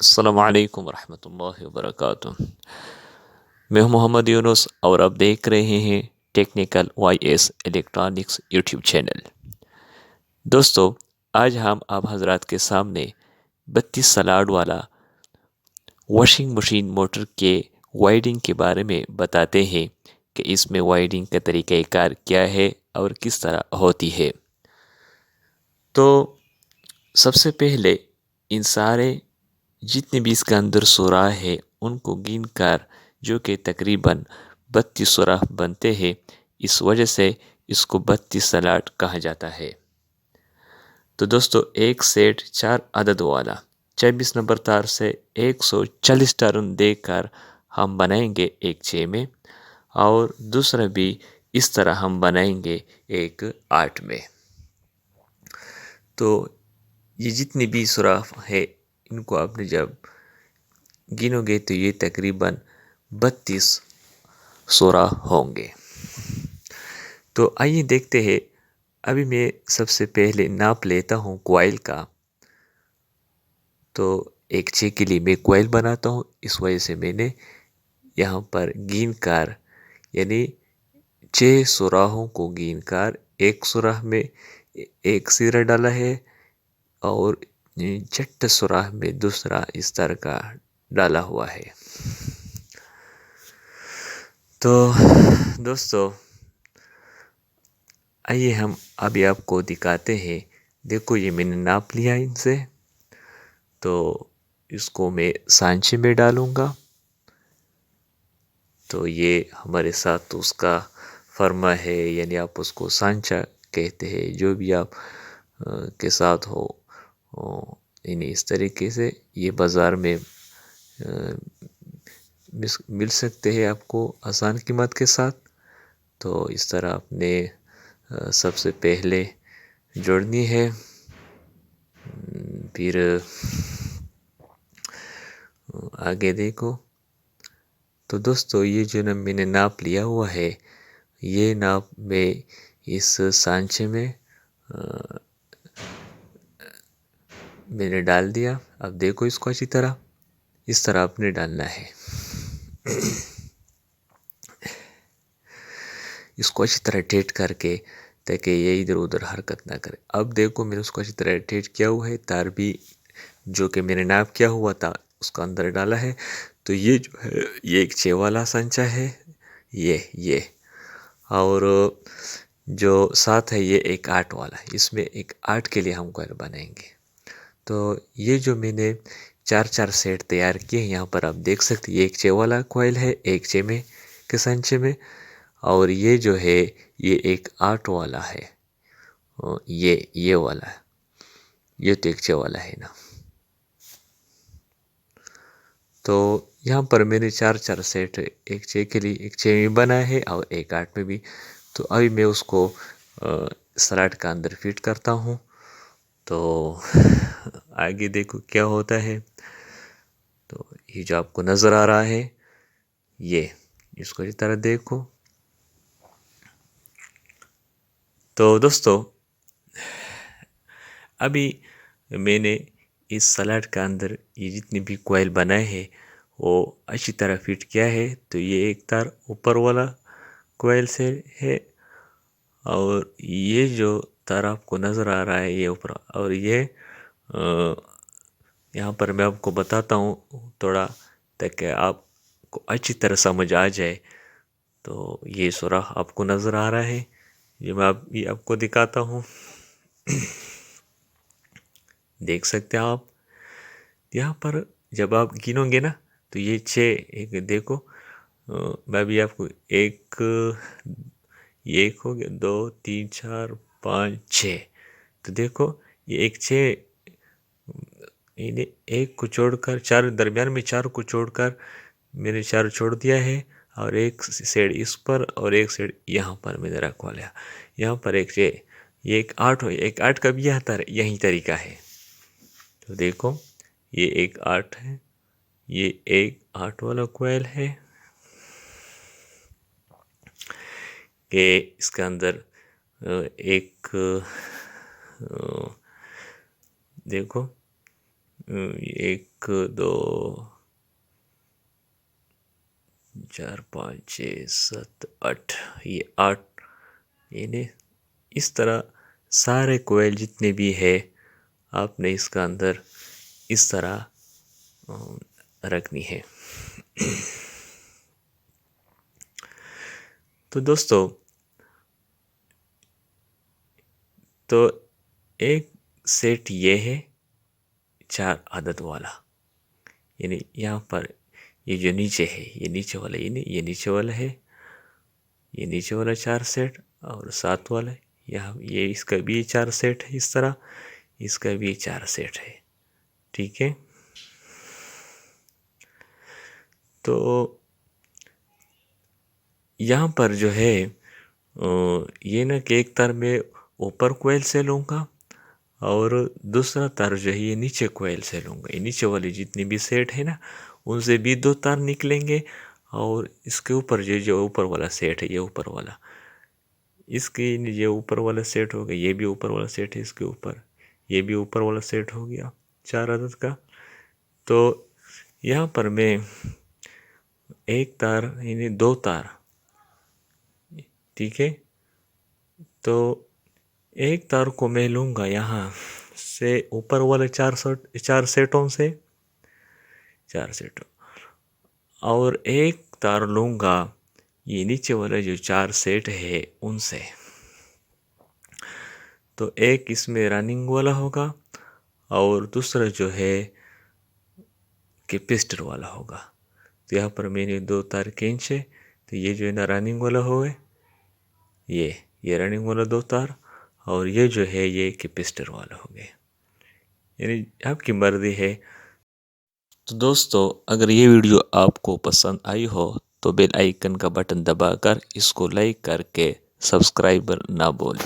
السلام علیکم ورحمۃ اللہ وبرکاتہ۔ میں ہوں محمد یونس اور آپ دیکھ رہے ہیں Technical Y S Electronics YouTube channel. دوستو، آج ہم آپ حضرات کے سامنے 32 سلاڈ والا واشنگ مشین موٹر کے وائرنگ کے بارے میں بتاتے ہیں کہ اس میں وائرنگ کا طریقہ کار کیا ہے اور کس طرح ہوتی ہے۔ تو سب سے پہلے ان سارے جتنے بھی اس کے اندر سوراخ ہے ان کو گن کر، جو کہ تقریباً 32 سوراخ بنتے ہیں، اس وجہ سے اس کو 32 سلاٹ کہا جاتا ہے۔ تو دوستو، ایک سیٹ 4 عدد والا 26 نمبر تار سے 140 ٹرن دے کر ہم بنائیں گے ایک 6 میں، اور دوسرا بھی اس طرح ہم بنائیں گے ایک 8 میں۔ تو یہ جتنی بھی سوراخ ہے ان کو آپ نے جب گنو گے تو یہ تقریباً 32 سوراخ ہوں گے۔ تو آئیے دیکھتے ہیں۔ ابھی میں سب سے پہلے ناپ لیتا ہوں کوائل کا۔ تو ایک 6 کے لیے میں کوائل بناتا ہوں، اس وجہ سے میں نے یہاں پر گن کر، یعنی 6 سوراخوں کو گن کر ایک سوراخ میں ایک سیرا ڈالا ہے، اور چھٹے سوراخ میں دوسرا اس طرح کا ڈالا ہوا ہے۔ تو دوستو، آئیے ہم ابھی آپ کو دکھاتے ہیں۔ دیکھو، یہ میں نے ناپ لیا ان سے، تو اس کو میں سانچے میں ڈالوں گا۔ تو یہ ہمارے ساتھ اس کا فرما ہے، یعنی آپ اس کو سانچا کہتے ہیں، جو بھی آپ کے ساتھ ہو، یعنی اس طریقے سے یہ بازار میں مل سکتے ہیں آپ کو آسان قیمت کے ساتھ۔ تو اس طرح آپ نے سب سے پہلے جوڑنی ہے، پھر آگے دیکھو۔ تو دوستو، یہ جو میں نے ناپ لیا ہوا ہے، یہ ناپ میں اس سانچے میں میں نے ڈال دیا۔ اب دیکھو اس کو اچھی طرح، اس طرح آپ نے ڈالنا ہے۔ اس کو اچھی طرح ٹیٹ کر کے، تاکہ یہ ادھر ادھر حرکت نہ کرے۔ اب دیکھو، میں نے اس کو اچھی طرح ٹیٹ کیا ہوا ہے، تار بھی جو کہ میں نے ناپ کیا ہوا تھا اس کا اندر ڈالا ہے۔ تو یہ جو ہے، یہ ایک 6 والا سانچا ہے، یہ اور جو ساتھ ہے یہ ایک 8 والا ہے۔ اس میں ایک 8 کے لیے ہم کوئل بنائیں گے۔ تو یہ جو میں نے 4 سیٹ تیار کیے ہیں، یہاں پر آپ دیکھ سکتے ہیں، یہ ایک 6 والا کوئل ہے، ایک 6 میں کے سانچے میں، اور یہ جو ہے یہ ایک 8 والا ہے، یہ والا ہے، یہ تو ایک 6 والا ہے نا۔ تو یہاں پر میں نے 4 سیٹ، ایک 6 کے لیے ایک 6 میں بنایا ہے اور ایک 8 میں بھی۔ تو ابھی میں اس کو سلاٹ کا اندر فٹ کرتا ہوں۔ تو آگے دیکھو کیا ہوتا ہے۔ تو یہ جو آپ کو نظر آ رہا ہے، یہ اس کو اس طرح دیکھو۔ تو دوستو، ابھی میں نے اس سلاٹ کا اندر یہ جتنی بھی کوئل بنائے ہیں وہ اچھی طرح فٹ کیا ہے۔ تو یہ ایک تار اوپر والا کوئل سے ہے، اور یہ جو تار آپ کو نظر آ رہا ہے یہ اوپر، اور یہ یہاں پر میں آپ کو بتاتا ہوں تھوڑا، تاکہ آپ کو اچھی طرح سمجھ آ جائے۔ تو یہ سوراخ آپ کو نظر آ رہا ہے، یہ میں آپ کو دکھاتا ہوں۔ دیکھ سکتے ہیں آپ یہاں پر، جب آپ گنو گے نا تو یہ 6، ایک دیکھو، میں بھی آپ کو ایک ہو گیا، 2 3 4 5 6۔ تو دیکھو یہ ایک 6، یعنی ایک کو چھوڑ کر 4، درمیان میں 4 کو چھوڑ کر میں نے 4 چھوڑ دیا ہے، اور ایک سیڈ اس پر اور ایک سیڈ یہاں پر میں نے رکھوا لیا۔ یہاں پر ایک 6، یہ ایک 8 ہو، ایک 8 کا بھی یہی طریقہ ہے۔ تو دیکھو یہ ایک 8 ہے، یہ ایک 8 والا کوئل ہے کہ اس کے اندر ایک دیکھو 1 2 4 5 6 7 8، یہ 8 یعنی اس طرح سارے کوئل جتنے بھی ہے آپ نے اس کا اندر اس طرح رکھنی ہے۔ تو دوستو، تو ایک سیٹ یہ ہے 4 عدد والا، یعنی یہاں پر یہ جو نیچے ہے، یہ نیچے والا، یہ نیچے والا ہے، یہ نیچے والا 4 سیٹ، اور 7 والا ہے یہاں، یہ اس کا بھی 4 سیٹ ہے، اس طرح اس کا بھی 4 سیٹ ہے، ٹھیک ہے۔ تو یہاں پر جو ہے یہ نہ کہ ایک تار میں اوپر کوئل سے لوں گا اور دوسرا تار جو ہے یہ نیچے کوئل سے لوں گا، یہ نیچے والی جتنی بھی سیٹ ہے نا ان سے بھی 2 تار نکلیں گے، اور اس کے اوپر جو اوپر والا سیٹ ہے، یہ اوپر والا، اس کی یہ اوپر والا سیٹ ہو گیا، یہ بھی اوپر والا سیٹ ہے، اس کے اوپر یہ بھی اوپر والا سیٹ ہو گیا 4 عدد کا۔ تو یہاں پر میں ایک تار یعنی 2 تار، ٹھیک ہے، تو ایک تار کو میں لوں گا یہاں سے اوپر والے 4 سیٹوں سے، 4 سیٹوں، اور ایک تار لوں گا یہ نیچے والے جو 4 سیٹ ہے ان سے، تو ایک اس میں رننگ والا ہوگا اور دوسرا جو ہے کیپیسٹر والا ہوگا۔ تو یہاں پر میں نے 2 تار کھینچے، تو یہ جو ہے نا رننگ والا ہوئے، یہ رننگ والا 2 تار، اور یہ جو ہے یہ کیپیسٹر والا ہو گئے، یعنی آپ کی مرضی ہے۔ تو دوستو، اگر یہ ویڈیو آپ کو پسند آئی ہو تو بیل آئیکن کا بٹن دبا کر اس کو لائک کر کے سبسکرائبر نہ بولیں۔